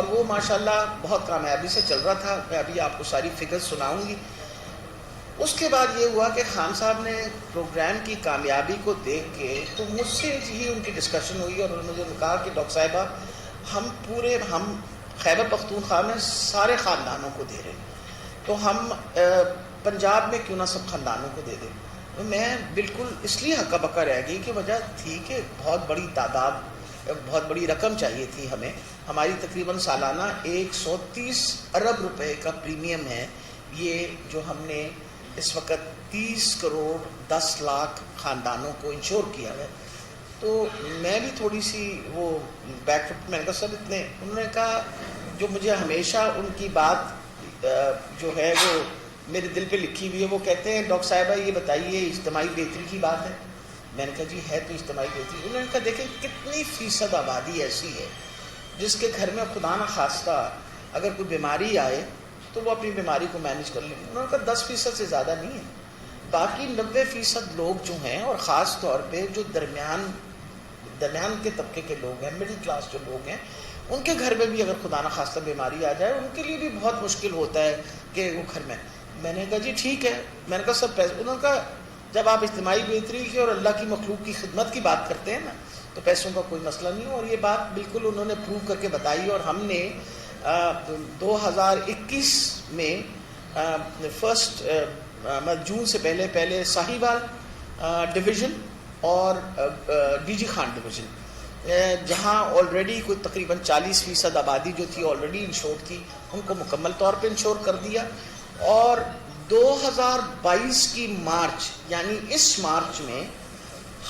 اور وہ ماشاءاللہ بہت کامیابی سے چل رہا تھا. میں ابھی آپ کو ساری فگرز سناؤں گی. اس کے بعد یہ ہوا کہ خان صاحب نے پروگرام کی کامیابی کو دیکھ کے تو مجھ سے ہی ان کی ڈسکشن ہوئی اور انہوں نے مجھے کہا کہ ڈاکٹر صاحبہ ہم خیبر پختونخوا میں سارے خاندانوں کو دے رہے ہیں, تو ہم پنجاب میں کیوں نہ سب خاندانوں کو دے دیں. میں بالکل اس لیے ہکا بکا رہ گئی کہ وجہ تھی کہ بہت بڑی تعداد, بہت بڑی رقم چاہیے تھی ہمیں. ہماری تقریباً سالانہ 130 ارب روپے کا پریمیم ہے یہ جو ہم نے اس وقت 30 کروڑ 10 لاکھ خاندانوں کو انشور کیا ہے. تو میں بھی تھوڑی سی وہ بیک فٹ میں نے کہا سر اتنے, انہوں نے کہا جو مجھے ہمیشہ ان کی بات جو ہے وہ میرے دل پہ لکھی ہوئی ہے, وہ کہتے ہیں ڈاکٹر صاحبہ یہ بتائیے اجتماعی بہتری کی بات ہے. میں نے کہا جی ہے تو اجتماعی بہتری. انہوں نے کہا دیکھیں کتنی فیصد آبادی ایسی ہے جس کے گھر میں خدا نہ خواستہ اگر کوئی بیماری آئے تو وہ اپنی بیماری کو مینیج کر لیں. انہوں نے کہا 10% سے زیادہ نہیں ہے. باقی 90% لوگ جو ہیں, اور خاص طور پہ جو درمیان کے طبقے کے لوگ ہیں, مڈل کلاس جو لوگ ہیں, ان کے گھر میں بھی اگر خدا نہ خواستہ بیماری آ جائے ان کے لیے بھی بہت مشکل ہوتا ہے کہ وہ گھر میں. میں نے کہا جی ٹھیک ہے. میں نے کہا سب پیسے, انہوں نے کہا جب آپ اجتماعی بہتری کی اور اللہ کی مخلوق کی خدمت کی بات کرتے ہیں نا تو پیسوں کا کوئی مسئلہ نہیں. اور یہ بات بالکل انہوں نے پروو کر کے بتائی. اور ہم نے 2021 میں فرسٹ جون سے پہلے ساہیوال ڈویژن اور ڈی جی خان ڈویژن, جہاں آلریڈی کوئی تقریباً 40% آبادی جو تھی آلریڈی انشور تھی, ان کو مکمل طور پہ انشور کر دیا. اور 2022 کی مارچ یعنی اس مارچ میں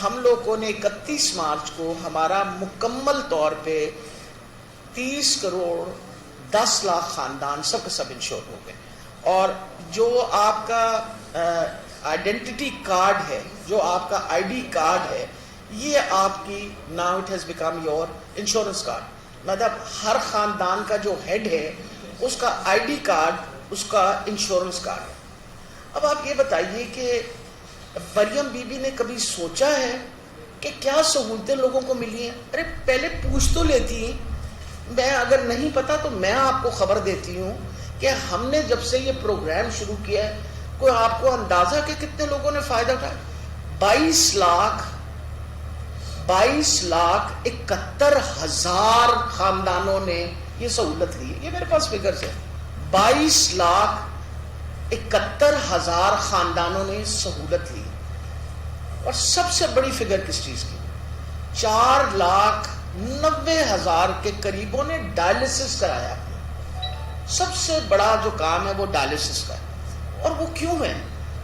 ہم لوگوں نے 31 مارچ کو ہمارا مکمل طور پہ 30 کروڑ 10 لاکھ خاندان سب انشور ہو گئے. اور جو آپ کا آئیڈینٹی کارڈ ہے, جو آپ کا آئی ڈی کارڈ ہے, یہ آپ کی now it has become your insurance card. مطلب ہر خاندان کا جو ہیڈ ہے اس کا آئی ڈی کارڈ اس کا انشورنس کارڈ ہے. اب آپ یہ بتائیے کہ مریم بی بی نے کبھی سوچا ہے کہ کیا سہولتیں لوگوں کو ملی ہیں؟ ارے پہلے پوچھ تو لیتی. میں اگر نہیں پتا تو میں آپ کو خبر دیتی ہوں کہ ہم نے جب سے یہ پروگرام شروع کیا ہے, کوئی آپ کو اندازہ کہ کتنے لوگوں نے فائدہ اٹھایا؟ 22,71,000 خاندانوں نے یہ سہولت لی. یہ میرے پاس فگرز ہے. 22,71,000 خاندانوں نے سہولت لی. اور سب سے بڑی فگر کس چیز کی؟ 4,90,000 کے قریبوں نے ڈائلسس کرایا. سب سے بڑا جو کام ہے وہ ڈائلسس کا ہے. اور وہ کیوں ہے؟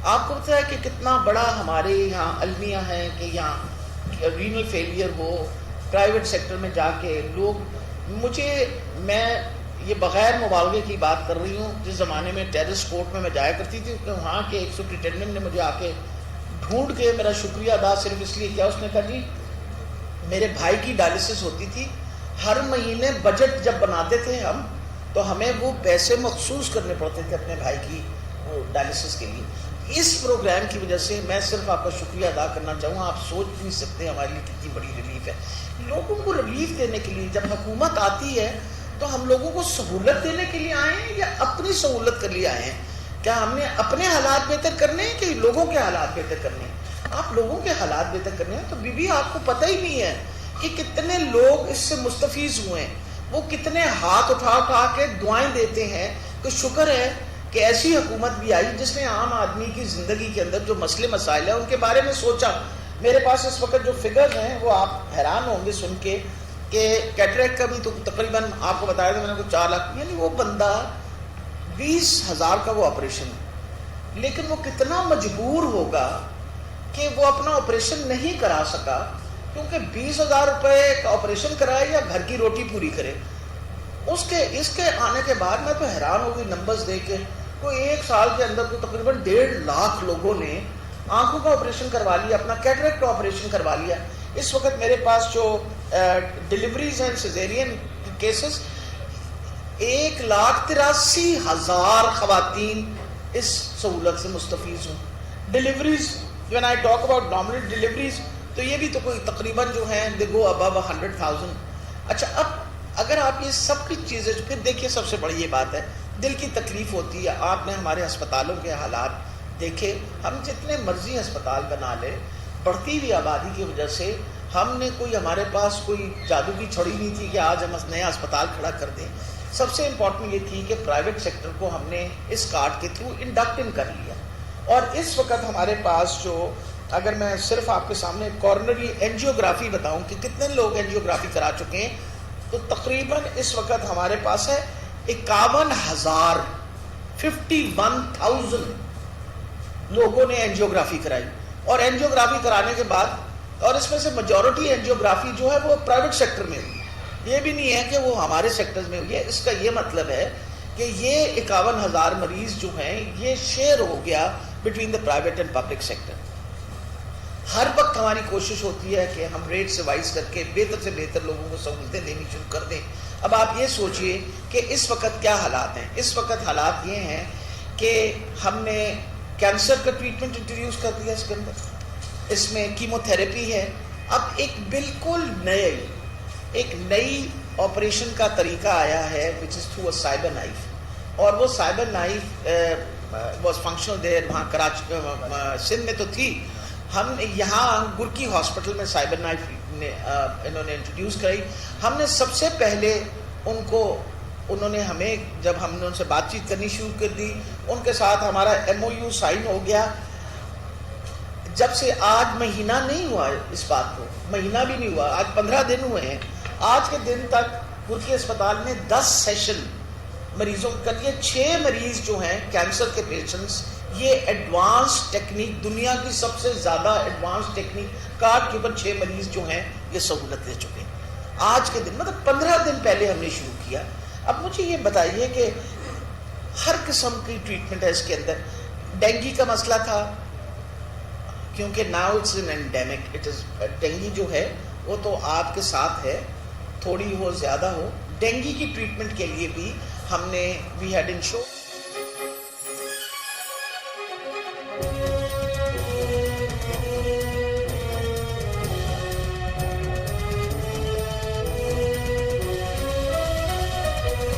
آپ کو پتہ ہے کہ کتنا بڑا ہمارے یہاں المیہ ہے کہ یہاں رینل فیلئر ہو, پرائیویٹ سیکٹر میں جا کے لوگ, میں یہ بغیر مبالغے کی بات کر رہی ہوں, جس زمانے میں ٹیرس کورٹ میں جایا کرتی تھی کہ وہاں کے ایک سپرنٹینڈنٹ نے مجھے آ کے ڈھونڈ کے میرا شکریہ ادا صرف اس لیے کیا, اس نے کہا جی میرے بھائی کی ڈائلسس ہوتی تھی, ہر مہینے بجٹ جب بناتے تھے ہم تو ہمیں وہ پیسے مخصوص کرنے پڑتے تھے اپنے بھائی کی ڈائلسس کے لیے. اس پروگرام کی وجہ سے میں صرف آپ کا شکریہ ادا کرنا چاہوں گا. آپ سوچ نہیں سکتے ہمارے لیے کتنی بڑی ریلیف ہے. لوگوں کو ریلیف دینے کے لیے جب حکومت آتی ہے تو ہم لوگوں کو سہولت دینے کے لیے آئے ہیں یا اپنی سہولت کے لیے آئے ہیں؟ کیا ہم نے اپنے حالات بہتر کرنے ہیں کہ لوگوں کے حالات بہتر کرنے ہیں؟ آپ لوگوں کے حالات بہتر کرنے ہیں. تو بی بی آپ کو پتہ ہی نہیں ہے کہ کتنے لوگ اس سے مستفیض ہوئے ہیں. وہ کتنے ہاتھ اٹھا کے دعائیں دیتے ہیں کہ شکر ہے کہ ایسی حکومت بھی آئی جس نے عام آدمی کی زندگی کے اندر جو مسئلے مسائل ہیں ان کے بارے میں سوچا. میرے پاس اس وقت جو فگرز ہیں وہ آپ حیران ہوں گے سن کے کہ کیٹریکٹ کا بھی تو تقریباً آپ کو بتایا تھا میں نے کو 4 لاکھ, یعنی وہ بندہ 20,000 کا وہ آپریشن ہے, لیکن وہ کتنا مجبور ہوگا کہ وہ اپنا آپریشن نہیں کرا سکا کیونکہ 20,000 روپے کا آپریشن کرائے یا گھر کی روٹی پوری کرے. اس کے آنے کے بعد میں تو حیران ہو گئی نمبرز دیکھ کے. کوئی 1 سال کے اندر تو تقریباً 1.5 لاکھ لوگوں نے آنکھوں کا آپریشن کروا لیا, اپنا کیٹریکٹ کا آپریشن کروا لیا. اس وقت میرے پاس جو ڈیلیوریز ہیں سیزیرین کیسز 1,83,000 خواتین اس سہولت سے مستفیض ہوں. Deliveries when I talk about nominal deliveries تو یہ بھی تو کوئی تقریباً جو ہیں they go above 100,000. اچھا اب اگر آپ یہ سب کی چیزیں پھر دیکھیے، سب سے بڑی یہ بات ہے، دل کی تکلیف ہوتی ہے. آپ نے ہمارے ہسپتالوں کے حالات دیکھے، ہم جتنے مرضی ہسپتال بنا لیں، بڑھتی ہوئی آبادی کی وجہ سے ہم نے ہمارے پاس کوئی جادو کی چھڑی نہیں تھی کہ آج ہم نیا ہسپتال کھڑا کر دیں. سب سے امپورٹنٹ یہ تھی کہ پرائیویٹ سیکٹر کو ہم نے اس کارڈ کے تھرو انڈکٹ ان کر لیا. اور اس وقت ہمارے پاس جو، اگر میں صرف آپ کے سامنے کارنری اینجیوگرافی بتاؤں کہ کتنے لوگ اینجیوگرافی کرا چکے ہیں، تو تقریباً اس وقت ہمارے پاس ہے 51,000 لوگوں نے اینجیوگرافی کرائی. اور اینجیوگرافی کرانے کے بعد، اور اس میں سے میجورٹی اینجیوگرافی جو ہے وہ پرائیویٹ سیکٹر میں ہوئی. یہ بھی نہیں ہے کہ وہ ہمارے سیکٹرز میں ہوئی ہے. اس کا یہ مطلب ہے کہ یہ 51,000 مریض جو ہیں یہ شیئر ہو گیا between the private and public sector. ہر وقت ہماری کوشش ہوتی ہے کہ ہم ریٹ سے وائز کر کے بہتر سے بہتر لوگوں کو سہولتیں دینی شروع کر دیں. اب آپ یہ سوچئے کہ اس وقت کیا حالات ہیں. اس وقت حالات یہ ہیں کہ ہم نے کینسر کا ٹریٹمنٹ انٹروڈیوس کر دیا. اس کے اندر اس میں کیمو تھراپی ہے. اب ایک بالکل نئی آپریشن کا طریقہ آیا ہے which is through a cyber knife. اور وہ سائبر نائف واز فنکشنل دیر، وہاں کراچی سندھ میں تو تھی. ہم نے یہاں گرکی ہاسپٹل میں سائبر نائف انہوں نے انٹروڈیوس کرائی. ہم نے سب سے پہلے انہوں نے ہمیں، جب ہم نے ان سے بات چیت کرنی شروع کر دی، ان کے ساتھ ہمارا MOU سائن ہو گیا. جب سے آج مہینہ نہیں ہوا اس بات کو، مہینہ بھی نہیں ہوا، آج 15 دن ہوئے ہیں. آج کے دن تک گرکی اسپتال میں 10 سیشن مریضوں کے لیے 6 مریض جو ہیں کینسر کے پیشنٹس، یہ ایڈوانس ٹیکنیک، دنیا کی سب سے زیادہ ایڈوانس ٹیکنیک کارڈ کے اوپر 6 مریض جو ہیں یہ سہولت دے چکے ہیں. آج کے دن مطلب 15 دن پہلے ہم نے شروع کیا. اب مجھے یہ بتائیے کہ ہر قسم کی ٹریٹمنٹ ہے اس کے اندر. ڈینگی کا مسئلہ تھا، کیونکہ ناؤ اٹس این اینڈیمک. ڈینگی جو ہے وہ تو آپ کے ساتھ ہے، تھوڑی ہو زیادہ ہو. ڈینگی کی ٹریٹمنٹ کے لیے بھی ہم نے وی ہیڈ انشور